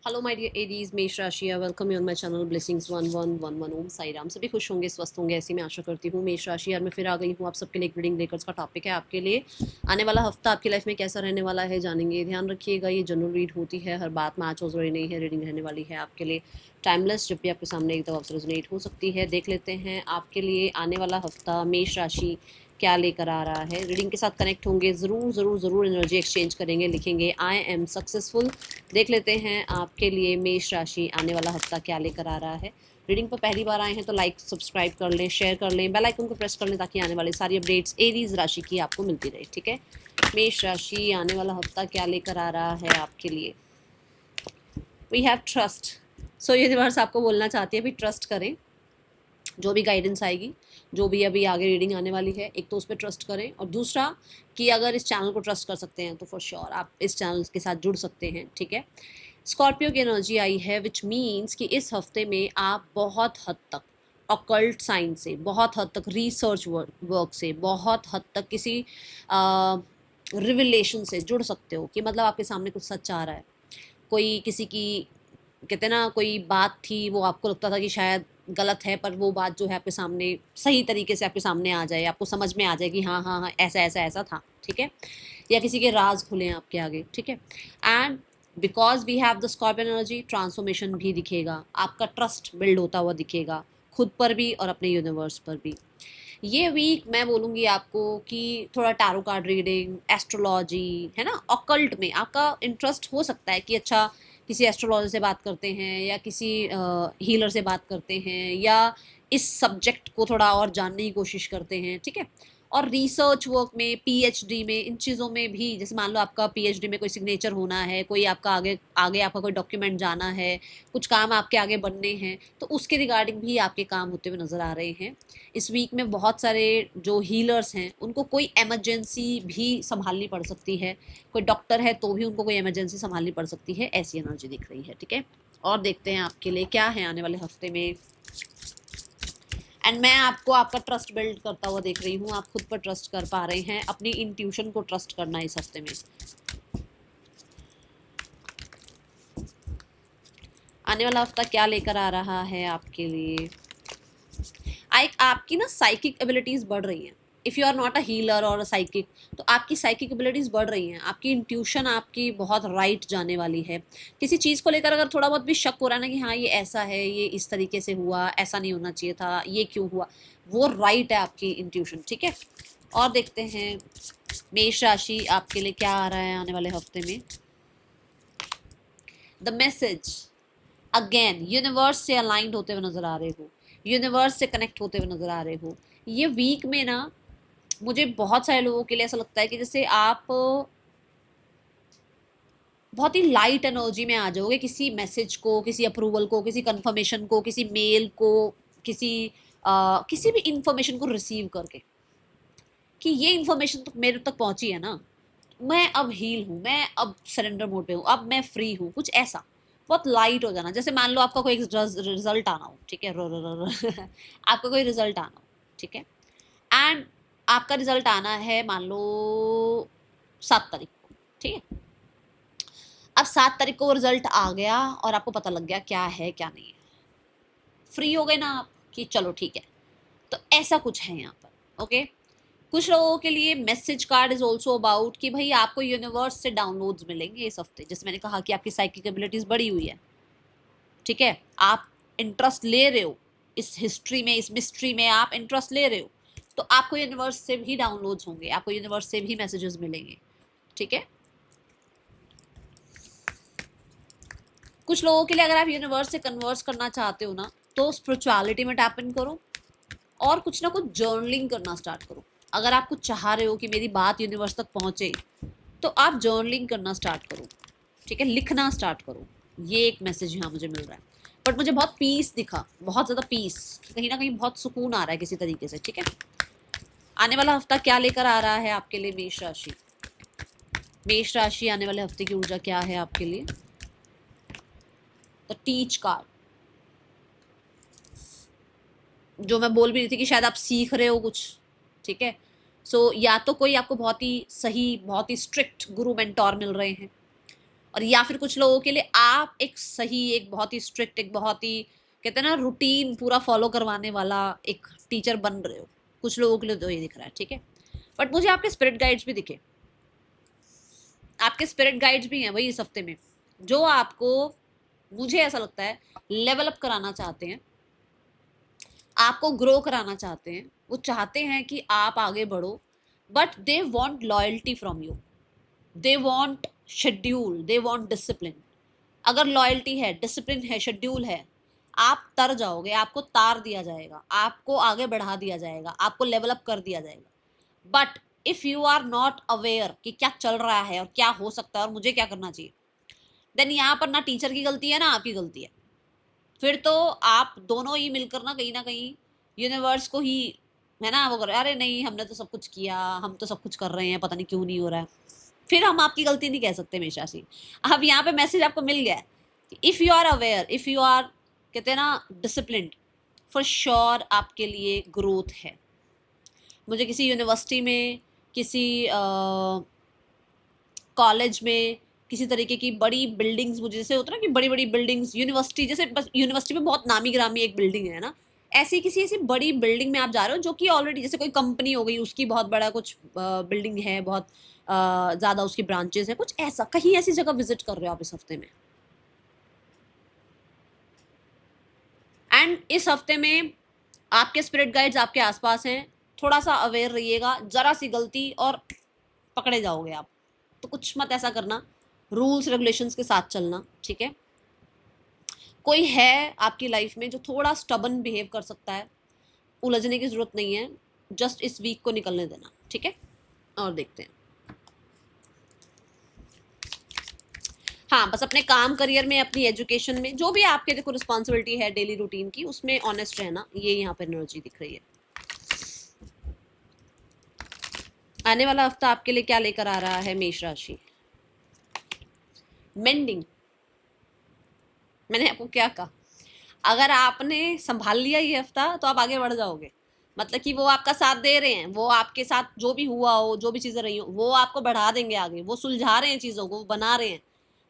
Hello my dear Aries, मेष राशि, welcome you on my channel blessings 1111 ओम साई राम। सभी खुश होंगे, स्वस्थ होंगे, ऐसी मैं आशा करती हूँ। मेष राशि यार मैं फिर आ गई हूँ आप सबके लिए एक रीडिंग लेकर। का टॉपिक है आपके लिए आने वाला हफ्ता आपकी लाइफ में कैसा रहने वाला है, जानेंगे। ध्यान रखिएगा, ये जनरल रीड होती है, हर बात मैच हो रही नहीं है। रीडिंग रहने वाली है आपके लिए टाइमलेस, जब भी आपके सामने एक दफा रेजोनेट हो सकती है। देख लेते हैं आपके लिए आने वाला हफ्ता मेष राशि क्या लेकर आ रहा है। रीडिंग के साथ कनेक्ट होंगे, ज़रूर ज़रूर ज़रूर एनर्जी एक्सचेंज करेंगे, लिखेंगे आई एम सक्सेसफुल। देख लेते हैं आपके लिए मेष राशि आने वाला हफ्ता क्या लेकर आ रहा है। रीडिंग पर पहली बार आए हैं तो लाइक सब्सक्राइब कर लें, शेयर कर लें, बेल आइकन को प्रेस कर लें ताकि आने वाली सारी अपडेट्स एरीज राशि की आपको मिलती रहे। ठीक है, मेष राशि आने वाला हफ्ता क्या लेकर आ रहा है आपके लिए। We have trust. So universe आपको बोलना चाहती है भी ट्रस्ट करें, जो भी गाइडेंस आएगी, जो भी अभी आगे रीडिंग आने वाली है, एक तो उस पर ट्रस्ट करें, और दूसरा कि अगर इस चैनल को ट्रस्ट कर सकते हैं तो फॉर श्योर आप इस चैनल के साथ जुड़ सकते हैं। ठीक है, स्कॉर्पियो की एनर्जी आई है, विच मीन्स कि इस हफ्ते में आप बहुत हद तक ऑकल्ट साइंस से, बहुत हद तक रिसर्च वर्क से, बहुत हद तक किसी रिविलेशन से जुड़ सकते हो। कि मतलब आपके सामने कुछ सच आ रहा है, कोई किसी की, कहते हैं ना, कोई बात थी वो आपको लगता था कि शायद गलत है, पर वो बात जो है आपके सामने सही तरीके से आपके सामने आ जाए, आपको समझ में आ जाए कि हाँ हाँ हाँ ऐसा ऐसा ऐसा था। ठीक है, या किसी के राज खुले हैं आपके आगे। ठीक है, and because we have the scorpion energy, transformation भी दिखेगा, आपका ट्रस्ट बिल्ड होता हुआ दिखेगा, खुद पर भी और अपने यूनिवर्स पर भी। ये वीक मैं बोलूँगी आपको कि थोड़ा टैरो कार्ड रीडिंग, एस्ट्रोलॉजी, है ना, ऑकल्ट में आपका इंटरेस्ट हो सकता है कि अच्छा किसी एस्ट्रोलॉजर से बात करते हैं, या किसी हीलर से बात करते हैं, या इस सब्जेक्ट को थोड़ा और जानने की कोशिश करते हैं। ठीक है, और रिसर्च वर्क में, पीएचडी में, इन चीज़ों में भी, जैसे मान लो आपका पीएचडी में कोई सिग्नेचर होना है, कोई आपका आगे आगे आपका कोई डॉक्यूमेंट जाना है, कुछ काम आपके आगे बनने हैं, तो उसके रिगार्डिंग भी आपके काम होते हुए नज़र आ रहे हैं। इस वीक में बहुत सारे जो हीलर्स हैं उनको कोई इमरजेंसी भी संभालनी पड़ सकती है, कोई डॉक्टर है तो भी उनको कोई इमरजेंसी संभालनी पड़ सकती है, ऐसी एनर्जी दिख रही है। ठीक है, और देखते हैं आपके लिए क्या है आने वाले हफ्ते में। एंड मैं आपको आपका ट्रस्ट बिल्ड करता हुआ देख रही हूँ, आप खुद पर ट्रस्ट कर पा रहे हैं, अपनी इंट्यूशन को ट्रस्ट करना इस हफ्ते में। आने वाला हफ्ता क्या लेकर आ रहा है आपके लिए। आपकी ना साइकिक एबिलिटीज बढ़ रही हैं। If you are not a healer और अ साइकिक, तो आपकी साइकिक एबिलिटीज बढ़ रही हैं, आपकी इंट्यूशन आपकी बहुत राइट जाने वाली है। किसी चीज़ को लेकर अगर थोड़ा बहुत भी शक हो रहा है ना कि हाँ ये ऐसा है, ये इस तरीके से हुआ, ऐसा नहीं होना चाहिए था, ये क्यों हुआ, वो राइट है आपकी इंट्यूशन। ठीक है, और देखते हैं मेष राशि आपके लिए क्या आ रहा है आने वाले हफ्ते में। द मैसेज अगेन, यूनिवर्स से अलाइंड होते हुए नजर आ रहे हो, यूनिवर्स से कनेक्ट होते हुए नजर आ रहे हो। ये वीक में ना मुझे बहुत सारे लोगों के लिए ऐसा लगता है कि जैसे आप बहुत ही लाइट एनर्जी में आ जाओगे, किसी मैसेज को, किसी अप्रूवल को, किसी कंफर्मेशन को, किसी मेल को, किसी किसी भी इंफॉर्मेशन को रिसीव करके, कि ये इंफॉर्मेशन तो मेरे तक पहुंची है ना, मैं अब हील हूँ, मैं अब सरेंडर मोड पे हूँ, अब मैं फ्री हूँ, कुछ ऐसा बहुत लाइट हो जाना। जैसे मान लो आपका कोई रिजल्ट आना हो, ठीक है, आपका कोई रिजल्ट आना हो, ठीक है, एंड आपका रिजल्ट आना है मान लो 7 तारीख को। ठीक है, अब 7 तारीख को वो रिजल्ट आ गया और आपको पता लग गया क्या है क्या नहीं है, फ्री हो गए ना आप कि चलो ठीक है। तो ऐसा कुछ है यहाँ पर। ओके, कुछ लोगों के लिए message card is also about कि भाई आपको यूनिवर्स से डाउनलोड्स मिलेंगे इस हफ्ते। जैसे मैंने कहा कि आपकी साइकिक एबिलिटीज बढ़ी हुई है। ठीक है, आप इंटरेस्ट ले रहे हो इस हिस्ट्री में, इस मिस्ट्री में आप इंटरेस्ट ले रहे हो, तो आपको यूनिवर्स से भी डाउनलोड्स होंगे, आपको यूनिवर्स से भी मैसेजेस मिलेंगे। ठीक है, कुछ लोगों के लिए अगर आप यूनिवर्स से कन्वर्स करना चाहते हो ना, तो स्पिरिचुअलिटी में टैप इन करो और कुछ ना कुछ जर्नलिंग करना स्टार्ट करो। अगर आप कुछ चाह रहे हो कि मेरी बात यूनिवर्स तक पहुंचे, तो आप जर्नलिंग करना स्टार्ट करो। ठीक है, लिखना स्टार्ट करो। ये एक मैसेज यहाँ मुझे मिल रहा है, बट मुझे बहुत पीस दिखा, बहुत ज़्यादा पीस, कहीं ना कहीं बहुत सुकून आ रहा है किसी तरीके से। ठीक है, आने वाला हफ्ता क्या लेकर आ रहा है आपके लिए मेष राशि। मेष राशि आने वाले हफ्ते की ऊर्जा क्या है आपके लिए। द टीच कार्ड, जो मैं बोल भी रही थी कि शायद आप सीख रहे हो कुछ। ठीक है, सो या तो कोई आपको बहुत ही सही, बहुत ही स्ट्रिक्ट गुरु मेंटोर मिल रहे हैं, और या फिर कुछ लोगों के लिए आप एक सही, एक बहुत ही स्ट्रिक्ट, एक बहुत ही कहते हैं ना रूटीन पूरा फॉलो करवाने वाला एक टीचर बन रहे हो। कुछ लोगों के लिए तो ये दिख रहा है, ठीक है। बट मुझे आपके स्पिरिट गाइड्स भी दिखे, आपके स्पिरिट गाइड्स भी हैं वही इस हफ्ते में, जो आपको, मुझे ऐसा लगता है, लेवल अप कराना चाहते हैं, आपको ग्रो कराना चाहते हैं। वो चाहते हैं कि आप आगे बढ़ो, but they want loyalty from you, they want schedule, they want discipline. अगर लॉयल्टी है, डिसिप्लिन है, शेड्यूल है, आप तर जाओगे, आपको तार दिया जाएगा, आपको आगे बढ़ा दिया जाएगा, आपको लेवल अप कर दिया जाएगा। But if you are not aware कि क्या चल रहा है और क्या हो सकता है और मुझे क्या करना चाहिए, देन यहाँ पर ना टीचर की गलती है ना आपकी गलती है। फिर तो आप दोनों ही मिलकर ना कहीं यूनिवर्स को ही, है ना, वो कर, अरे नहीं हमने तो सब कुछ किया, हम तो सब कुछ कर रहे हैं, पता नहीं क्यों नहीं हो रहा है। फिर हम आपकी गलती नहीं कह सकते हमेशा से। अब यहाँ पे मैसेज आपको मिल गया है, if you are aware, if you are, कहते हैं ना, डिसिप्लिन्ड, फॉर श्योर आपके लिए ग्रोथ है। मुझे किसी यूनिवर्सिटी में, किसी कॉलेज में, किसी तरीके की बड़ी बिल्डिंग्स, मुझे जैसे होता है ना कि बड़ी बड़ी बिल्डिंग्स, यूनिवर्सिटी जैसे, बस यूनिवर्सिटी में बहुत नामी ग्रामी एक बिल्डिंग है ना, ऐसी किसी ऐसी बड़ी बिल्डिंग में आप जा रहे हो जो कि ऑलरेडी, जैसे कोई कंपनी हो गई, उसकी बहुत बड़ा कुछ बिल्डिंग है, बहुत ज़्यादा उसकी ब्रांचेस है, कुछ ऐसा, कहीं ऐसी जगह विजिट कर रहे हो आप इस हफ्ते में। एंड इस हफ्ते में आपके स्पिरिट गाइड्स आपके आसपास हैं, थोड़ा सा अवेयर रहिएगा, जरा सी गलती और पकड़े जाओगे आप। तो कुछ मत ऐसा करना, रूल्स रेगुलेशंस के साथ चलना, ठीक है। कोई है आपकी लाइफ में जो थोड़ा स्टबन बिहेव कर सकता है, उलझने की जरूरत नहीं है, जस्ट इस वीक को निकलने देना, ठीक है। और देखते हैं, हाँ, बस अपने काम, करियर में, अपनी एजुकेशन में, जो भी आपके देखो रिस्पॉन्सिबिलिटी है डेली रूटीन की, उसमें ऑनेस्ट रहना, ये यहाँ पर एनर्जी दिख रही है। आने वाला हफ्ता आपके लिए क्या लेकर आ रहा है मेष राशि? मेंडिंग। मैंने आपको क्या कहा, अगर आपने संभाल लिया ये हफ्ता तो आप आगे बढ़ जाओगे। मतलब कि वो आपका साथ दे रहे हैं, वो आपके साथ जो भी हुआ हो, जो भी चीज़ें रही हो, वो आपको बढ़ा देंगे आगे, वो सुलझा रहे हैं चीज़ों को, वो बना रहे हैं।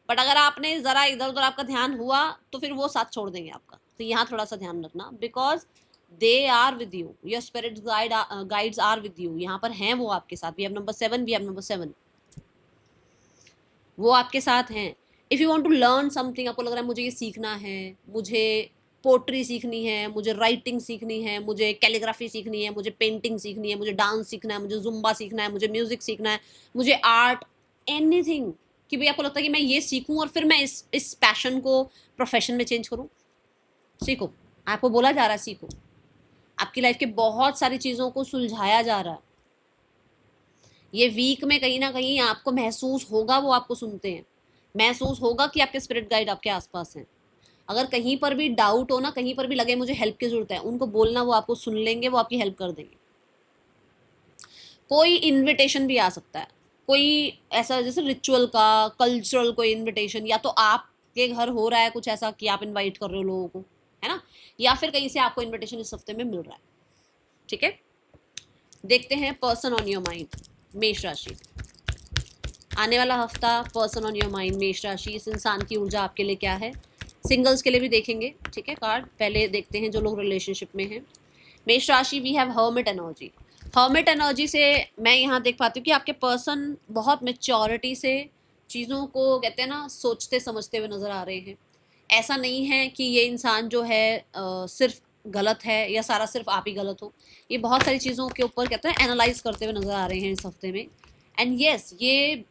बट अगर आपने ज़रा इधर उधर आपका ध्यान हुआ तो फिर वो साथ छोड़ देंगे आपका। तो यहाँ थोड़ा सा ध्यान रखना, because they are with you, your spirit guides are with you, यहाँ पर हैं वो आपके साथ। We have number 7, we have number 7, वो आपके साथ हैं। If you want to learn something, आपको लग रहा है मुझे ये सीखना है, मुझे पोट्री सीखनी है, मुझे राइटिंग सीखनी है, मुझे कैलीग्राफी सीखनी है, मुझे पेंटिंग सीखनी है, मुझे डांस सीखना है, मुझे जुम्बा सीखना है, मुझे म्यूजिक सीखना है, मुझे आर्ट, एनीथिंग, कि भाई आपको लगता है कि मैं ये सीखूं और फिर मैं इस पैशन को प्रोफेशन में चेंज करूं, सीखो। आपको बोला जा रहा है सीखो। आपकी लाइफ के बहुत सारी चीज़ों को सुलझाया जा रहा है। ये वीक में कहीं ना कहीं आपको महसूस होगा, वो आपको सुनते हैं, महसूस होगा कि आपके स्पिरिट गाइड आपके आसपास हैं। अगर कहीं पर भी डाउट हो ना, कहीं पर भी लगे मुझे हेल्प की जरूरत है, उनको बोलना, वो आपको सुन लेंगे, वो आपकी हेल्प कर देंगे। कोई इनविटेशन भी आ सकता है, कोई ऐसा जैसे रिचुअल का, कल्चरल कोई इनविटेशन, या तो आपके घर हो रहा है कुछ ऐसा कि आप इनवाइट कर रहे हो लोगों को, है ना, या फिर कहीं से आपको इनविटेशन इस हफ्ते में मिल रहा है, ठीक है। देखते हैं पर्सन ऑन योर माइंड, मेष राशि। आने वाला हफ्ता पर्सन ऑन योर माइंड, मेष राशि, इस इंसान की ऊर्जा आपके लिए क्या है। सिंगल्स के लिए भी देखेंगे, ठीक है, कार्ड। पहले देखते हैं जो लोग रिलेशनशिप में हैं। मेष राशि, we have hermit energy. Hermit energy से मैं यहाँ देख पाती हूँ कि आपके पर्सन बहुत मेच्योरिटी से चीज़ों को, कहते हैं ना, सोचते समझते हुए नज़र आ रहे हैं। ऐसा नहीं है कि ये इंसान जो है सिर्फ गलत है या सारा सिर्फ आप ही गलत हो। ये बहुत सारी चीज़ों के ऊपर, कहते हैं, एनालाइज करते हुए नज़र आ रहे हैं इस हफ्ते में। एंड येस, ये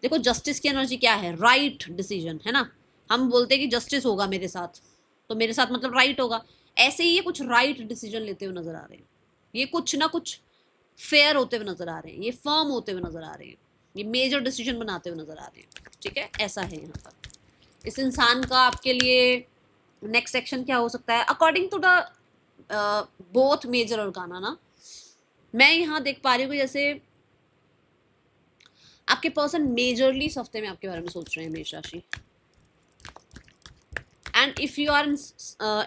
देखो जस्टिस की एनर्जी क्या है, राइट डिसीजन, है ना। हम बोलते हैं कि जस्टिस होगा मेरे साथ, तो मेरे साथ मतलब राइट होगा। ऐसे ही ये कुछ राइट डिसीजन लेते हुए नजर आ रहे हैं, ये कुछ ना कुछ फेयर होते हुए नजर आ रहे हैं, ये फर्म होते हुए नजर आ रहे हैं, ये मेजर डिसीजन बनाते हुए नजर आ रहे हैं, ठीक है। ऐसा है यहाँ पर इस इंसान का आपके लिए नेक्स्ट सेक्शन क्या हो सकता है according to the both major ऑर्गाना ना। मैं यहाँ देख पा रही हूँ जैसे आपके पर्सन मेजरली इस हफ्ते में आपके बारे में सोच रहे हैं, मेष राशि। And if you are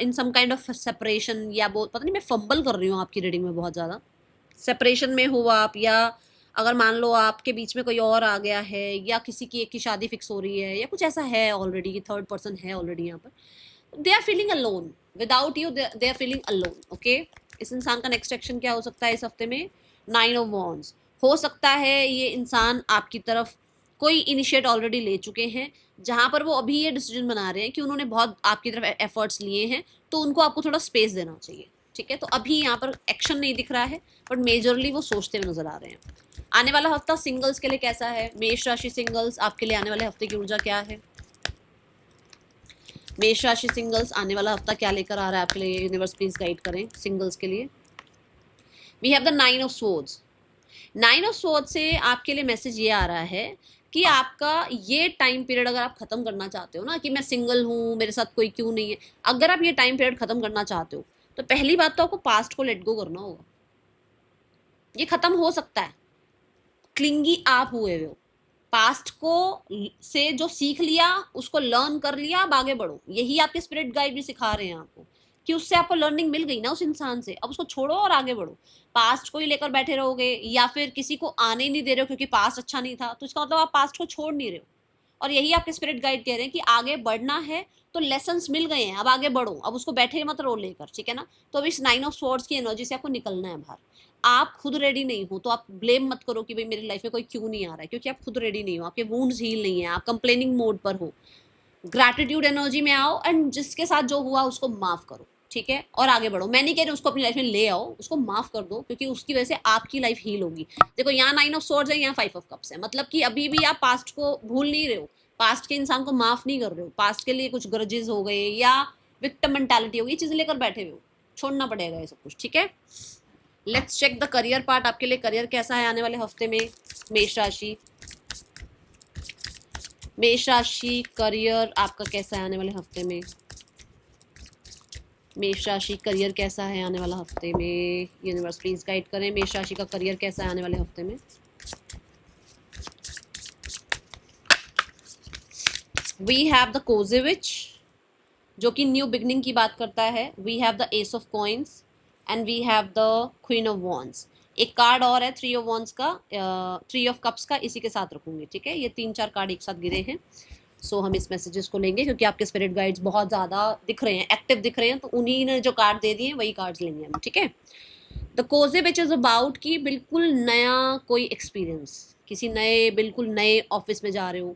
in some kind of separation, या बहुत, पता नहीं मैं फंबल कर रही हूँ आपकी रीडिंग में बहुत ज़्यादा, सेपरेशन में हो आप, या अगर मान लो आपके बीच में कोई और आ गया है या किसी की एक की शादी फिक्स हो रही है या कुछ ऐसा है ऑलरेडी कि थर्ड पर्सन है ऑलरेडी यहाँ पर, they are feeling alone without you, they are feeling alone. Okay, इस इंसान का नेक्स्ट एक्शन क्या हो सकता है इस हफ्ते में? 9 ऑफ वॉन्ड्स। हो सकता है ये इंसान आपकी तरफ कोई इनिशिएट ऑलरेडी ले चुके हैं, जहां पर वो अभी ये डिसीजन बना रहे हैं कि उन्होंने बहुत आपकी तरफ एफर्ट्स लिए हैं, तो उनको आपको थोड़ा स्पेस देना चाहिए। ठीक है, तो अभी यहाँ पर एक्शन नहीं दिख रहा है, बट मेजरली वो सोचते हुए नजर आ रहे हैं। आने वाला हफ्ता सिंगल्स के लिए कैसा है? मेष राशि सिंगल्स, आपके लिए आने वाले हफ्ते की ऊर्जा क्या है? मेष राशि सिंगल्स, आने वाला हफ्ता क्या लेकर आ रहा है आपके लिए? यूनिवर्स प्लीज गाइड करें सिंगल्स के लिए। We have the 9 of swords. 9 of swords से आपके लिए मैसेज ये आ रहा है कि आपका ये टाइम पीरियड अगर आप खत्म करना चाहते हो ना, कि मैं सिंगल हूँ, मेरे साथ कोई क्यों नहीं है, अगर आप ये टाइम पीरियड खत्म करना चाहते हो तो पहली बात तो आपको पास्ट को लेट गो करना होगा। ये खत्म हो सकता है, क्लिंगी आप हुए हो, पास्ट को से जो सीख लिया उसको लर्न कर लिया, अब आगे बढ़ो। यही आपके स्पिरिट गाइड भी सिखा रहे हैं आपको कि उससे आपको लर्निंग मिल गई ना उस इंसान से, अब उसको छोड़ो और आगे बढ़ो। पास्ट को ही लेकर बैठे रहोगे या फिर किसी को आने ही नहीं दे रहे हो क्योंकि पास्ट अच्छा नहीं था, तो इसका मतलब आप पास्ट को छोड़ नहीं रहे हो। और यही आपके स्पिरिट गाइड कह रहे हैं कि आगे बढ़ना है तो लेसन्स मिल गए हैं, अब आगे बढ़ो, अब उसको बैठे मत रहो लेकर। ठीक है ना? तो अब इस 9 ऑफ स्वॉर्ड्स की एनर्जी से आपको निकलना है बाहर। आप खुद रेडी नहीं हो तो आप ब्लेम मत करो कि भाई मेरी लाइफ में कोई क्यों नहीं आ रहा है, क्योंकि आप खुद रेडी नहीं हो, आपके वुंड्स हील नहीं है, आप कंप्लेनिंग मोड पर हो। ग्रैटिट्यूड एनर्जी में आओ एंड जिसके साथ जो हुआ उसको माफ करो। ठीक है, और आगे बढ़ो। मैं नहीं कह रही उसको अपनी लाइफ में ले आओ, उसको माफ कर दो, क्योंकि उसकी वजह से आपकी लाइफ हील होगी। देखो यहाँ 9 ऑफ स्वॉर्ड्स है, यहाँ 5 ऑफ कप्स है, मतलब कि अभी भी आप पास्ट को भूल नहीं रहे हो, पास्ट के इंसान को माफ नहीं कर रहे हो, पास्ट के लिए कुछ ग्रजेस हो गए या विक्टिम मेंटालिटी हो गई, चीजें लेकर बैठे हुए हो, छोड़ना पड़ेगा ये सब कुछ। ठीक है, let's check the career part. आपके लिए करियर कैसा है आने वाले हफ्ते में? मेष राशि, मेष राशि करियर आपका कैसा है आने वाले हफ्ते में? मेष राशि करियर कैसा है आने वाला हफ्ते में? यूनिवर्स प्लीज गाइड करें, मेष राशि का करियर कैसा है आने वाले हफ्ते में? वी हैव द कोजेविच जो कि न्यू बिगनिंग की बात करता है। We have the ace of coins and we have the queen of wands. एक कार्ड और है 3 ऑफ वॉन्ड्स का, 3 ऑफ कप्स का, इसी के साथ रखूंगी। ठीक है, ये 3-4 कार्ड एक साथ गिरे हैं। सो हम इस मैसेजेस को लेंगे क्योंकि आपके स्पिरिट गाइड्स बहुत ज़्यादा दिख रहे हैं, एक्टिव दिख रहे हैं, तो उन्हीं ने जो कार्ड दे दिए वही कार्ड्स लेंगे हम। ठीक है, the cosy which is about कि बिल्कुल नया कोई एक्सपीरियंस, किसी नए, बिल्कुल नए ऑफिस में जा रहे हो,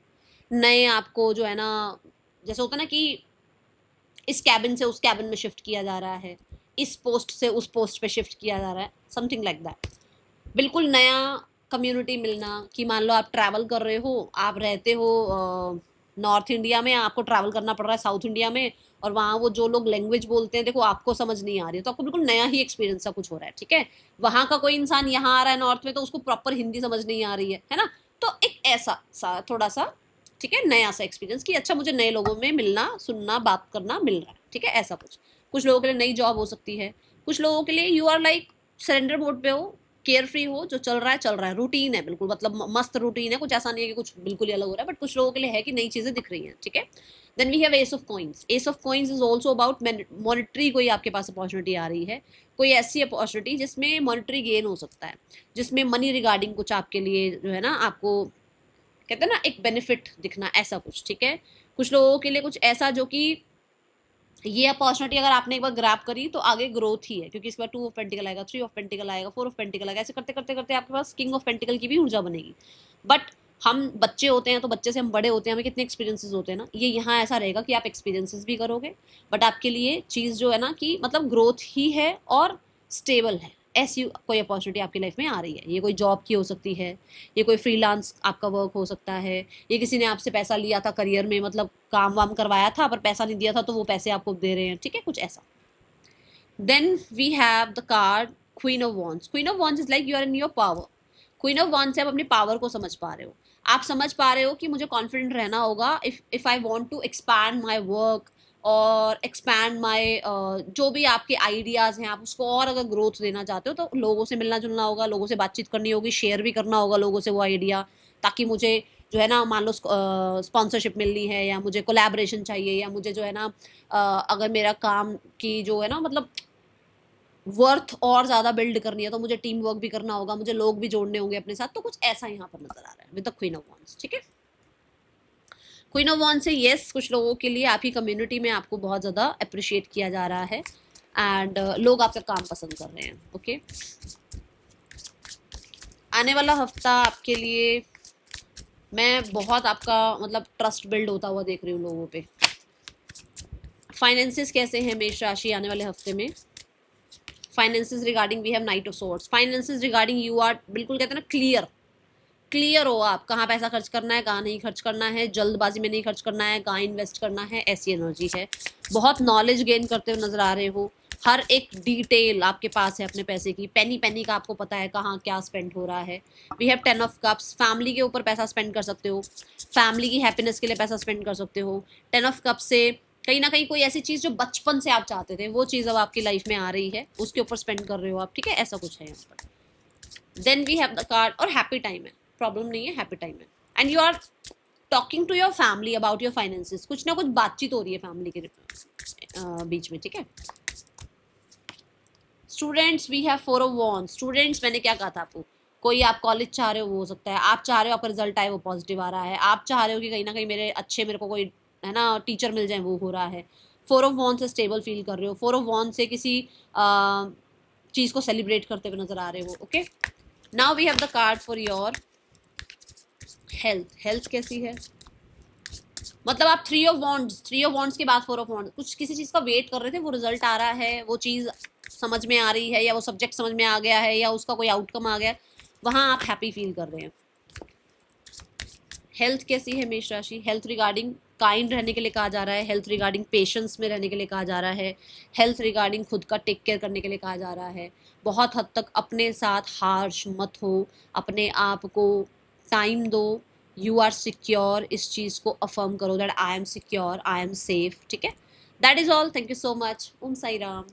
नए आपको जो है ना, जैसे होता है ना कि इस कैबिन से उस कैबिन में शिफ्ट किया जा रहा है, इस पोस्ट से उस पोस्ट पे शिफ्ट किया जा रहा है, समथिंग लाइक दैट। बिल्कुल नया कम्युनिटी मिलना, कि मान लो आप ट्रैवल कर रहे हो, आप रहते हो नॉर्थ इंडिया में, आपको ट्रैवल करना पड़ रहा है साउथ इंडिया में, और वहाँ वो जो लोग लैंग्वेज बोलते हैं देखो आपको समझ नहीं आ रही है, तो आपको बिल्कुल नया ही एक्सपीरियंस सा कुछ हो रहा है। ठीक है, वहाँ का कोई इंसान यहाँ आ रहा है नॉर्थ में, तो उसको प्रॉपर हिंदी समझ नहीं आ रही है ना? तो एक ऐसा सा थोड़ा सा, ठीक है, नया सा एक्सपीरियंस कि अच्छा मुझे नए लोगों में मिलना, सुनना, बात करना मिल रहा है। ठीक है, ऐसा कुछ। कुछ लोगों के लिए नई जॉब हो सकती है, कुछ लोगों के लिए you are like surrender mode पे हो, केयर फ्री हो, जो चल रहा है, रूटीन है बिल्कुल, मतलब मस्त रूटीन है, कुछ ऐसा नहीं है कि कुछ बिल्कुल ही अलग हो रहा है, बट कुछ लोगों के लिए है कि नई चीजें दिख रही हैं। ठीक है, then we have ace of coins. Ace of coins is also about monetary, कोई आपके पास अपॉर्चुनिटी आ रही है, कोई ऐसी अपॉर्चुनिटी जिसमें मॉनिटरी गेन हो सकता है, जिसमें मनी रिगार्डिंग कुछ आपके लिए जो है ना, आपको कहते हैं ना एक बेनिफिट दिखना, ऐसा कुछ। ठीक है, कुछ लोगों के लिए कुछ ऐसा जो कि ये अपॉर्चुनिटी अगर आपने एक बार ग्रैब करी तो आगे ग्रोथ ही है, क्योंकि इसके बाद 2 ऑफ पेंटिकल आएगा, 3 ऑफ पेंटिकल आएगा, 4 ऑफ पेंटिकल आएगा, ऐसे करते करते करते आपके पास किंग ऑफ पेंटिकल की भी ऊर्जा बनेगी। बट हम बच्चे होते हैं तो बच्चे से हम बड़े होते हैं, हमें कितने एक्सपीरियंसेस होते हैं ना, ये यहाँ ऐसा रहेगा कि आप एक्सपीरियंसेस भी करोगे, बट आपके लिए चीज़ जो है ना कि मतलब ग्रोथ ही है और स्टेबल है, ऐसी कोई अपॉर्चुनिटी आपकी लाइफ में आ रही है। ये कोई जॉब की हो सकती है, ये कोई फ्रीलांस आपका वर्क हो सकता है, ये किसी ने आपसे पैसा लिया था करियर में, मतलब काम वाम करवाया था पर पैसा नहीं दिया था तो वो पैसे आपको दे रहे हैं। ठीक है, कुछ ऐसा। Then we have the card queen of wands. Queen of wands is like you are in your power. Queen of wands से आप अपनी पावर को समझ पा रहे हो, आप समझ पा रहे हो कि मुझे कॉन्फिडेंट रहना होगा if I want to expand my work और एक्सपैंड माई जो भी आपके आइडियाज़ हैं, आप उसको और अगर ग्रोथ देना चाहते हो तो लोगों से मिलना जुलना होगा, लोगों से बातचीत करनी होगी, शेयर भी करना होगा लोगों से वो आइडिया, ताकि मुझे जो है ना, मान लो स्पॉन्सरशिप मिलनी है या मुझे कोलैबोरेशन चाहिए या मुझे जो है ना अगर मेरा काम की जो है ना, मतलब वर्थ और ज़्यादा बिल्ड करनी है तो मुझे टीम वर्क भी करना होगा, मुझे लोग भी जोड़ने होंगे अपने साथ, तो कुछ ऐसा यहाँ पर नजर आ रहा है with the queen of wands. ठीक है, क्वीन ऑफ वॉन्ड्स से येस कुछ लोगों के लिए आपकी कम्युनिटी में आपको बहुत ज़्यादा अप्रिशिएट किया जा रहा है एंड लोग आपका काम पसंद कर रहे हैं। ओके, आने वाला हफ्ता आपके लिए मैं बहुत आपका मतलब ट्रस्ट बिल्ड होता हुआ देख रही हूँ लोगों पे। फाइनेंसेस कैसे हैं मेष राशि आने वाले हफ्ते में? Finances regarding we have knight of swords. Finances regarding you are बिल्कुल कहते हैं ना क्लियर, क्लियर हो आप कहाँ पैसा खर्च करना है, कहाँ नहीं खर्च करना है, जल्दबाजी में नहीं खर्च करना है, कहाँ इन्वेस्ट करना है, ऐसी एनर्जी है। बहुत नॉलेज गेन करते हुए नजर आ रहे हो, हर एक डिटेल आपके पास है अपने पैसे की, पेनी पेनी का आपको पता है कहाँ क्या स्पेंड हो रहा है। We have 10 of cups, family के ऊपर पैसा स्पेंड कर सकते हो, फैमिली की हैप्पीनेस के लिए पैसा स्पेंड कर सकते हो। 10 ऑफ कप्स से कहीं ना कहीं कोई ऐसी चीज़ जो बचपन से आप चाहते थे वो चीज़ अब आपकी लाइफ में आ रही है, उसके ऊपर स्पेंड कर रहे हो आप। ठीक है, ऐसा कुछ है यहाँ पर। Then we have the card और हैप्पी टाइम है, प्रॉब्लम नहीं है, हैप्पी टाइम है and you are talking to your family about your finances. कुछ ना कुछ बातचीत हो रही है फैमिली के बीच में। ठीक है, students we have 4 of wands. Students मैंने क्या कहा था आपको, कोई आप कॉलेज चाह रहे हो वो हो सकता है, आप चाह रहे हो आपका रिजल्ट आए वो पॉजिटिव आ रहा है, आप चाह रहे हो कि कहीं ना कहीं मेरे को कोई है ना टीचर मिल जाए वो हो रहा है। 4 ऑफ वॉन्ड से स्टेबल फील कर रहे हो, 4 ऑफ वॉन्ड से किसी चीज़ को सेलिब्रेट करते हुए नजर आ रहे हो। Okay, now we have the card for your health. Health कैसी है? मतलब आप 3 ऑफ वॉन्ड्स, 3 ऑफ वॉन्ड्स के बाद 4 ऑफ वॉन्ड्स, कुछ किसी चीज़ का वेट कर रहे थे, वो रिजल्ट आ रहा है, वो चीज़ समझ में आ रही है या वो सब्जेक्ट समझ में आ गया है या उसका कोई आउटकम आ गया, वहाँ आप हैप्पी फील कर रहे हैं। हेल्थ कैसी है मेष राशि? हेल्थ रिगार्डिंग काइंड रहने के लिए कहा जा रहा है, हेल्थ रिगार्डिंग पेशेंस में रहने के लिए कहा जा रहा है, हेल्थ रिगार्डिंग खुद का टेक केयर करने के लिए कहा जा रहा है। बहुत हद तक अपने साथ हार्श मत हो, अपने आप को टाइम दो, यू आर सिक्योर, इस चीज़ को अफर्म करो that I am secure, I am safe. ठीक है, that is all, thank you so much, Om Sai Ram.